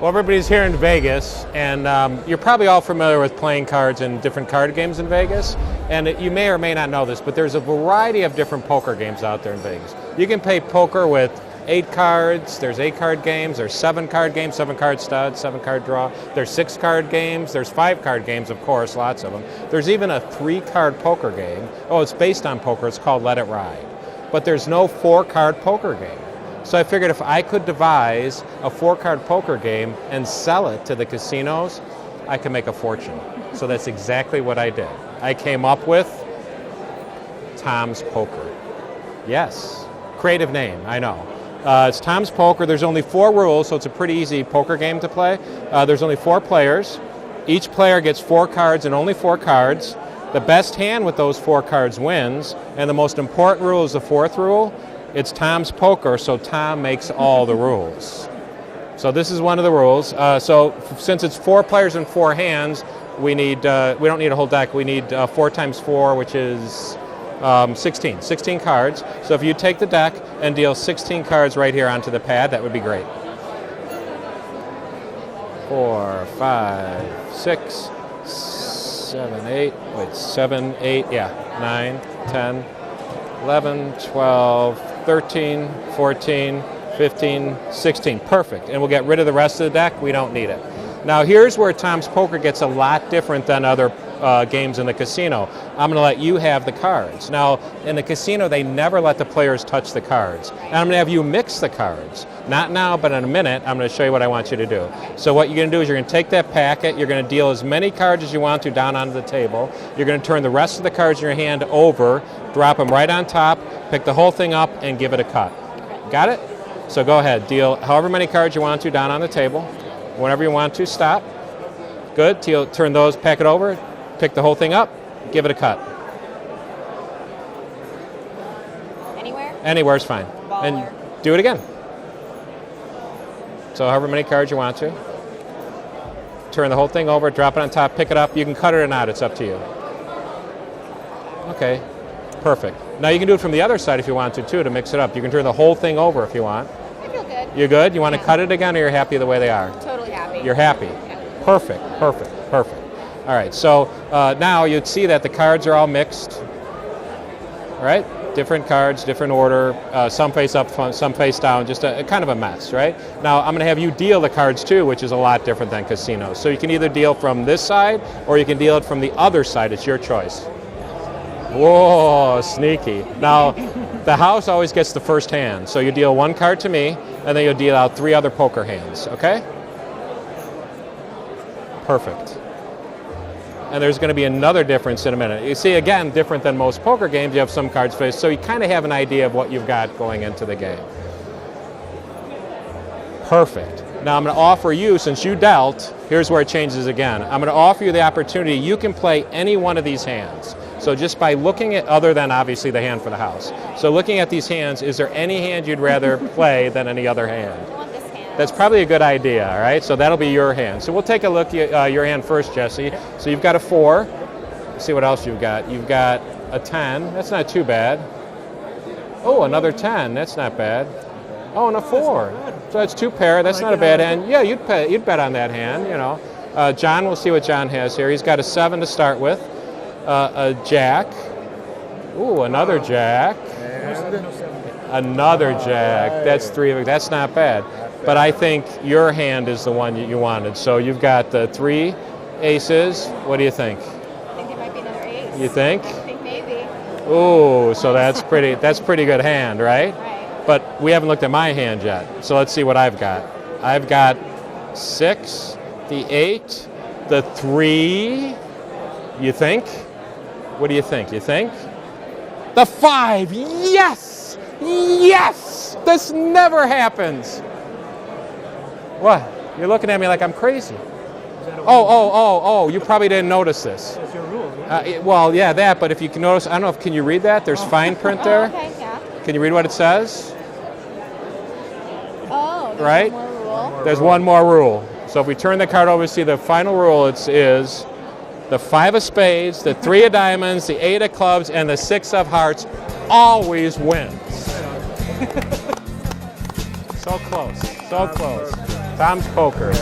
Well, everybody's here in Vegas, and you're probably all familiar with playing cards and different card games in Vegas. And you may or may not know this, but there's a variety of different poker games out there in Vegas. You can play poker with 8 cards, there's 8-card games, there's 7-card games, 7-card stud, 7-card draw, there's 6-card games, there's 5-card games, of course, lots of them. There's even a 3-card poker game. Oh, it's based on poker, it's called Let It Ride. But there's no 4-card poker game. So I figured if I could devise a 4-card poker game and sell it to the casinos, I could make a fortune. So that's exactly what I did. I came up with Tom's Poker. Yes, creative name, I know. It's Tom's Poker. There's only 4 rules, so it's a pretty easy poker game to play. There's only 4 players. Each player gets 4 cards and only 4 cards. The best hand with those 4 cards wins, and the most important rule is the 4th rule. It's Tom's Poker, so Tom makes all the rules. So this is one of the rules. So since it's 4 players and 4 hands, we don't need a whole deck. We need 4 times 4, which is 16 cards. So if you take the deck and deal 16 cards right here onto the pad, that would be great. 4, 5, 6, 7, 8. Wait, 7, 8. Yeah, 9, 10, 11, 12, 13, 14, 15, 16. Perfect. And we'll get rid of the rest of the deck. We don't need it. Now here's where Tom's Poker gets a lot different than other games in the casino. I'm going to let you have the cards. Now in the casino they never let the players touch the cards. And I'm going to have you mix the cards. Not now, but in a minute I'm going to show you what I want you to do. So what you're going to do is you're going to take that packet, you're going to deal as many cards as you want to down onto the table. You're going to turn the rest of the cards in your hand over, drop them right on top, pick the whole thing up and give it a cut. Got it? So go ahead, deal however many cards you want to down on the table. Whenever you want to, stop. Good, turn those, pack it over, pick the whole thing up, give it a cut. Anywhere? Anywhere's fine. Baller. And do it again. So however many cards you want to. Turn the whole thing over, drop it on top, pick it up. You can cut it or not, it's up to you. Okay, perfect. Now you can do it from the other side if you want to too, to mix it up. You can turn the whole thing over if you want. I feel good. You're good? You want to cut it again or you're happy the way they are? Totally happy. You're happy? Yeah. Perfect, perfect, perfect. All right, so now you'd see that the cards are all mixed, right? Different cards, different order, some face up, some face down, just a kind of a mess, right? Now I'm going to have you deal the cards too, which is a lot different than casinos. So you can either deal from this side or you can deal it from the other side. It's your choice. Whoa, sneaky. Now, the house always gets the first hand. So you deal 1 card to me, and then you'll deal out 3 other poker hands, okay? Perfect. And there's going to be another difference in a minute. You see, again, different than most poker games, you have some cards faced, so you kind of have an idea of what you've got going into the game. Perfect. Now I'm going to offer you, since you dealt, here's where it changes again. I'm going to offer you the opportunity, you can play any one of these hands. So just by looking at, other than obviously the hand for the house. So looking at these hands, is there any hand you'd rather play than any other hand? I want this hand. That's probably a good idea, all right? So that'll be your hand. So we'll take a look at your hand first, Jesse. So you've got a 4. Let's see what else you've got. You've got a 10. That's not too bad. Oh, another 10. That's not bad. Oh, and a 4. So that's 2 pair. That's not a bad hand. Yeah, you'd bet on that hand, you know. John, we'll see what John has here. He's got a 7 to start with. A jack. Ooh, another jack. Another jack. That's 3. That's not bad. But I think your hand is the one you wanted. So you've got the 3 aces. What do you think? I think there might be another ace. You think? I think maybe. Ooh, so that's pretty good hand, right? Right. But we haven't looked at my hand yet. So let's see what I've got. I've got 6, the 8, the 3. You think? What do you think? You think? The 5. Yes! Yes! This never happens. What? You're looking at me like I'm crazy. Oh, you probably didn't notice this. That's your rule. Well, yeah, that, but if you can notice, I don't know if, can you read that? There's fine print there. Oh, okay, yeah. Can you read what it says? Oh, there's Right? one more rule. There's one more rule. So if we turn the card over, see the final rule is the 5 of spades, the 3 of diamonds, the 8 of clubs, and the 6 of hearts always wins. So close, so close. Tom's Poker.